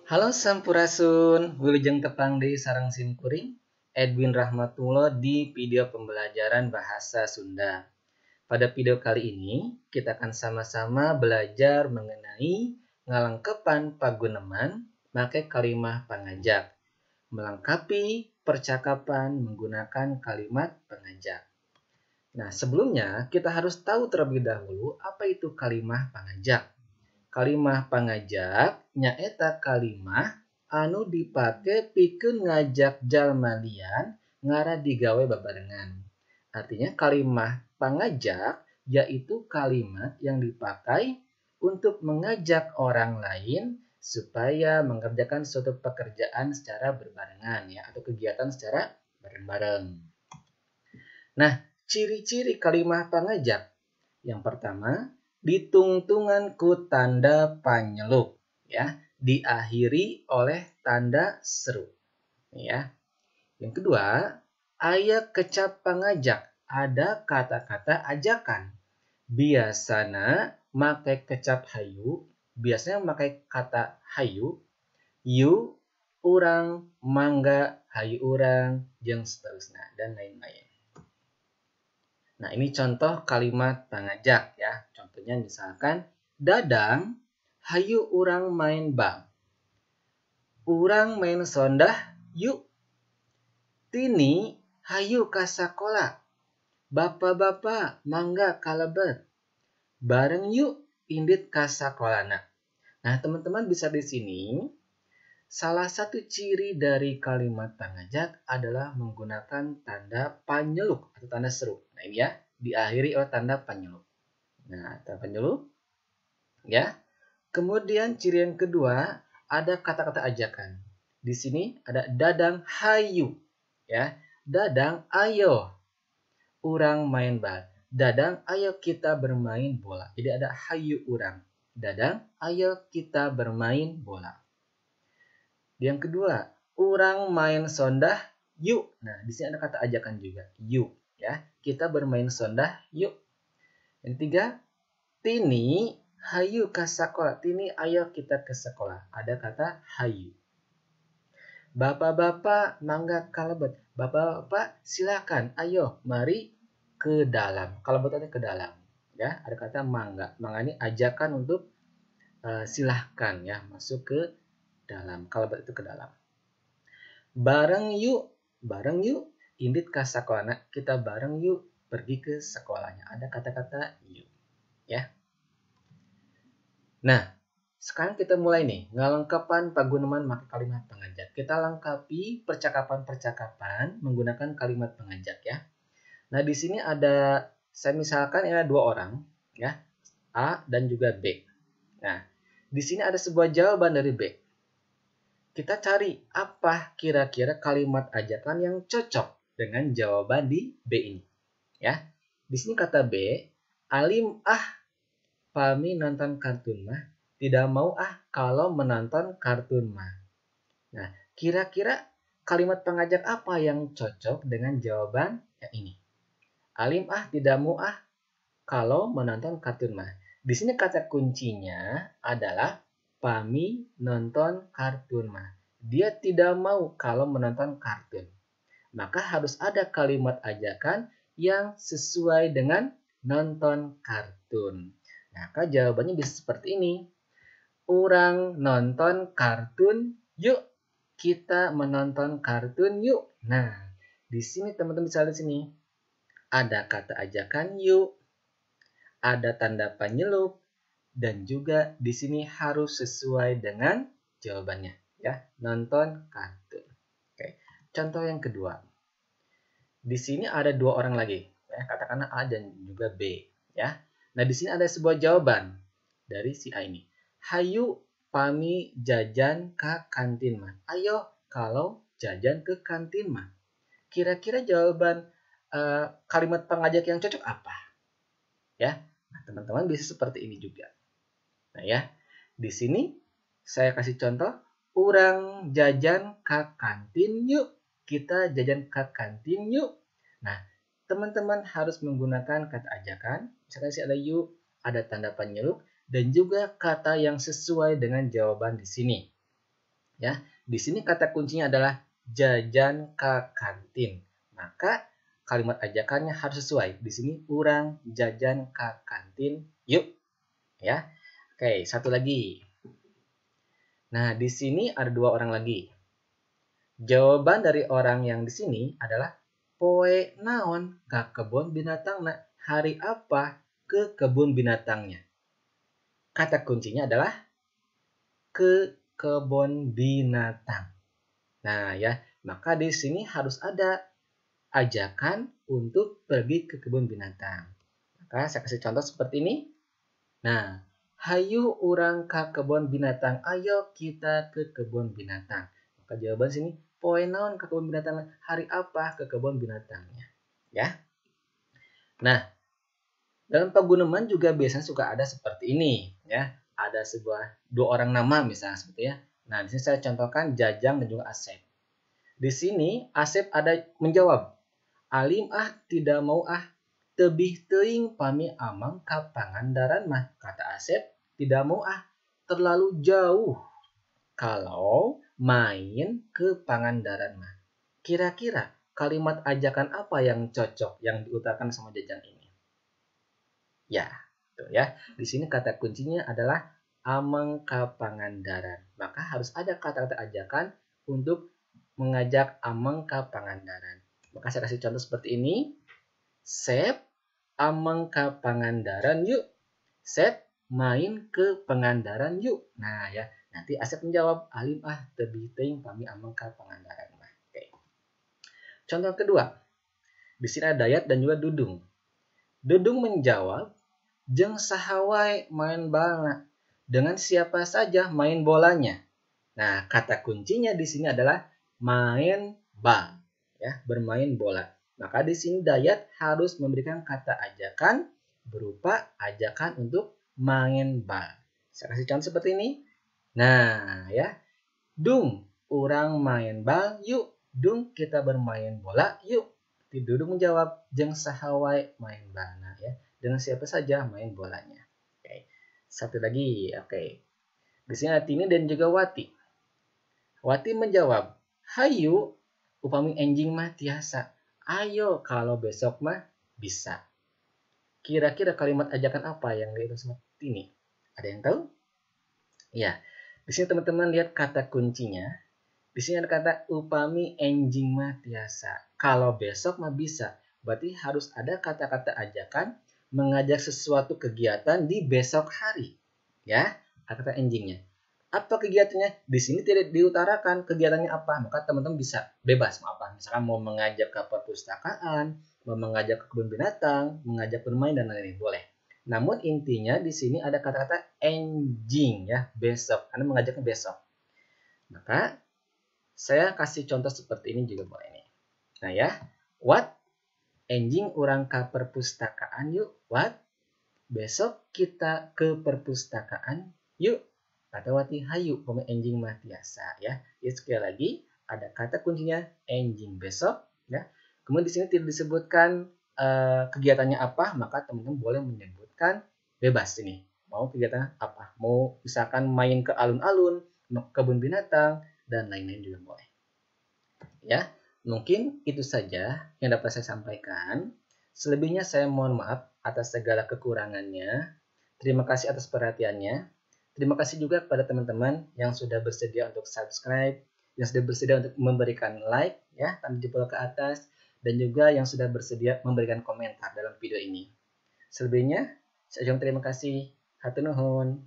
Halo Sampurasun, Wilujeng Tepang di Sarang Simkuring, Edwin Rahmatullah di video pembelajaran bahasa Sunda. Pada video kali ini, kita akan sama-sama belajar mengenai ngalengkepan paguneman make kalimah pangajak, melengkapi percakapan menggunakan kalimat pangajak. Nah, sebelumnya kita harus tahu terlebih dahulu apa itu kalimah pangajak. Kalimah pangajak nyaeta kalimah anu dipake pikeun ngajak jalma lian ngara digawe babarengan. Artinya kalimah pangajak yaitu kalimat yang dipakai untuk mengajak orang lain supaya mengerjakan suatu pekerjaan secara berbarengan ya atau kegiatan secara bareng-bareng. Nah, ciri-ciri kalimah pangajak. Yang pertama, ditungtungan ku tanda panyelup ya, diakhiri oleh tanda seru ya. Yang kedua, aya kecap pangajak, ada kata-kata ajakan. Biasana make kecap hayu, biasanya memakai kata hayu, yu, urang, mangga, hayu urang, jeung seterusnya dan lain-lain. Nah, ini contoh kalimat pangajak ya. Contohnya misalkan, Dadang, hayu urang main bal. Urang main sondah, yuk. Tini, hayu ka sakola. Bapak-bapak, mangga kalebet. Bareng yuk, indit ka sakolana. Nah, teman-teman bisa di sini. Salah satu ciri dari kalimat pangajak adalah menggunakan tanda panyelup atau tanda seru. Nah, ini ya, diakhiri oleh tanda panyelup. Nah, tanda panyelup ya. Kemudian ciri yang kedua ada kata-kata ajakan. Di sini ada dadang hayu ya. Dadang ayo urang main bal. Dadang ayo kita bermain bola. Jadi ada hayu urang. Dadang ayo kita bermain bola. Yang kedua, urang main sondah yuk. Nah, di sini ada kata ajakan juga, yuk ya. Kita bermain sondah yuk. Yang ketiga, tini hayu ka sakola. Tini ayo kita ke sekolah. Ada kata hayu. Bapak-bapak mangga kalebet. Bapak-bapak silakan. Ayo mari ke dalam. Kalebet itu ke dalam. Ya, ada kata mangga. Mangga ini ajakan untuk silahkan ya masuk ke dalam. Kalebet itu ke dalam. Bareng yuk, indit ka sakolana. Kita bareng yuk pergi ke sekolahnya. Ada kata-kata yuk ya. Nah, sekarang kita mulai nih ngalengkapan paguneman make kalimat pangajak. Kita lengkapi percakapan-percakapan menggunakan kalimat pangajak ya. Nah, di sini ada saya misalkan ini ada dua orang ya, A dan juga B. Nah, di sini ada sebuah jawaban dari B. Kita cari apa kira-kira kalimat ajakan yang cocok dengan jawaban di B ini. Ya. Di sini kata B, Alim pami nonton kartun mah. Tidak mau kalau menonton kartun mah. Nah, kira-kira kalimat pengajak apa yang cocok dengan jawaban yang ini? Alim tidak mau kalau menonton kartun mah. Di sini kata kuncinya adalah pami nonton kartun mah. Dia tidak mau kalau menonton kartun. Maka harus ada kalimat ajakan yang sesuai dengan nonton kartun. Maka jawabannya bisa seperti ini. Urang nonton kartun yuk. Kita menonton kartun yuk. Nah, di sini teman-teman bisa lihat sini. Ada kata ajakan yuk. Ada tanda panyelup dan juga di sini harus sesuai dengan jawabannya ya, nonton kartun. Oke. Contoh yang kedua. Di sini ada dua orang lagi ya, katakanlah A dan juga B ya. Nah, di sini ada sebuah jawaban dari si A ini. Hayu pami jajan ke kantin mah. Ayo kalau jajan ke kantin mah. Kira-kira jawaban kalimat pengajak yang cocok apa? Ya. Nah, teman-teman bisa seperti ini juga. Nah, ya. Di sini saya kasih contoh, urang jajan ke kantin yuk. Kita jajan ke kantin yuk. Nah, teman-teman harus menggunakan kata ajakan. Misalkan sih ada yuk, ada tanda panyelup, dan juga kata yang sesuai dengan jawaban di sini. Ya, di sini kata kuncinya adalah jajan ka kantin. Maka kalimat ajakannya harus sesuai. Di sini urang jajan ka kantin yuk. Ya. Oke, satu lagi. Nah, di sini ada dua orang lagi. Jawaban dari orang yang di sini adalah poe naon ka kebun binatangna. Hari apa ke kebun binatangnya? Kata kuncinya adalah ke kebun binatang. Nah, ya, maka di sini harus ada ajakan untuk pergi ke kebun binatang. Maka saya kasih contoh seperti ini. Nah, hayu urang ka kebun binatang. Ayo kita ke kebun binatang. Maka jawaban sini, poe naon ke kebun binatang? Hari apa ke kebun binatangnya? Ya. Nah, dalam paguyuban juga biasanya suka ada seperti ini, ya. Ada dua orang nama misalnya seperti ya. Nah, di sini saya contohkan Jajang dan juga Asep. Di sini Asep ada menjawab, Alim tidak mau tebih teuing pami amang ka Pangandaran mah. Kata Asep, tidak mau terlalu jauh kalau main ke Pangandaran mah. Kira-kira kalimat ajakan apa yang cocok yang diutarakan sama Jajang ini? Ya, tuh ya. Di sini kata kuncinya adalah amang ka Pangandaran. Maka harus ada kata-kata ajakan untuk mengajak amang ka Pangandaran. Maka saya kasih contoh seperti ini. Sep, amang ka Pangandaran yuk. Sep, main ke Pangandaran yuk. Nah ya, nanti Asep menjawab, Alim tebih teuing pami amang ka Pangandaran. Oke. Contoh kedua. Di sini ada Dayat dan juga Dudung. Dudung menjawab, jeung sahawai main balna. Dengan siapa saja main bolanya. Nah, kata kuncinya di sini adalah main bal, ya, bermain bola. Maka di sini Dayat harus memberikan kata ajakan berupa ajakan untuk main bal. Saya kasih contoh seperti ini. Nah, ya. Dung, orang main bal yuk. Dung, kita bermain bola yuk. Dudung menjawab, jeung sahawai main balna, ya. Dengan siapa saja main bolanya. Oke. Satu lagi, oke. Di sini ada Tini dan juga Wati. Wati menjawab, hayu, upami enjing mah tiasa. Ayo, kalau besok mah bisa. Kira-kira kalimat ajakan apa yang diutus sama Tini? Ada yang tahu? Ya, di sini teman-teman lihat kata kuncinya. Di sini ada kata upami enjing mah tiasa. Kalau besok mah bisa. Berarti harus ada kata-kata ajakan mengajak sesuatu kegiatan di besok hari. Ya, kata enjingnya. Apa kegiatannya? Di sini tidak diutarakan kegiatannya apa. Maka teman-teman bisa bebas mau apa. Misalkan mau mengajak ke perpustakaan, mau mengajak ke kebun binatang, mengajak bermain dan lain-lain. Boleh. Namun intinya di sini ada kata-kata enjing ya, besok. Anda mengajaknya besok. Maka saya kasih contoh seperti ini juga boleh nih. Nah ya, what? Enjing orang ke perpustakaan yuk. What? Besok kita ke perpustakaan yuk. Kata Wati, hayu, pemain enjing mah tiasa ya. Jadi sekali lagi ada kata kuncinya enjing besok ya. Kemudian di sini tidak disebutkan kegiatannya apa, maka teman-teman boleh menyebutkan bebas ini. Mau kegiatan apa? Mau misalkan main ke alun-alun, kebun binatang dan lain-lain juga boleh. Ya, mungkin itu saja yang dapat saya sampaikan. Selebihnya saya mohon maaf atas segala kekurangannya. Terima kasih atas perhatiannya. Terima kasih juga kepada teman-teman yang sudah bersedia untuk subscribe, yang sudah bersedia untuk memberikan like, ya, tanda jempol ke atas, dan juga yang sudah bersedia memberikan komentar dalam video ini. Selebihnya, saya ucapkan terima kasih. Hatur nuhun.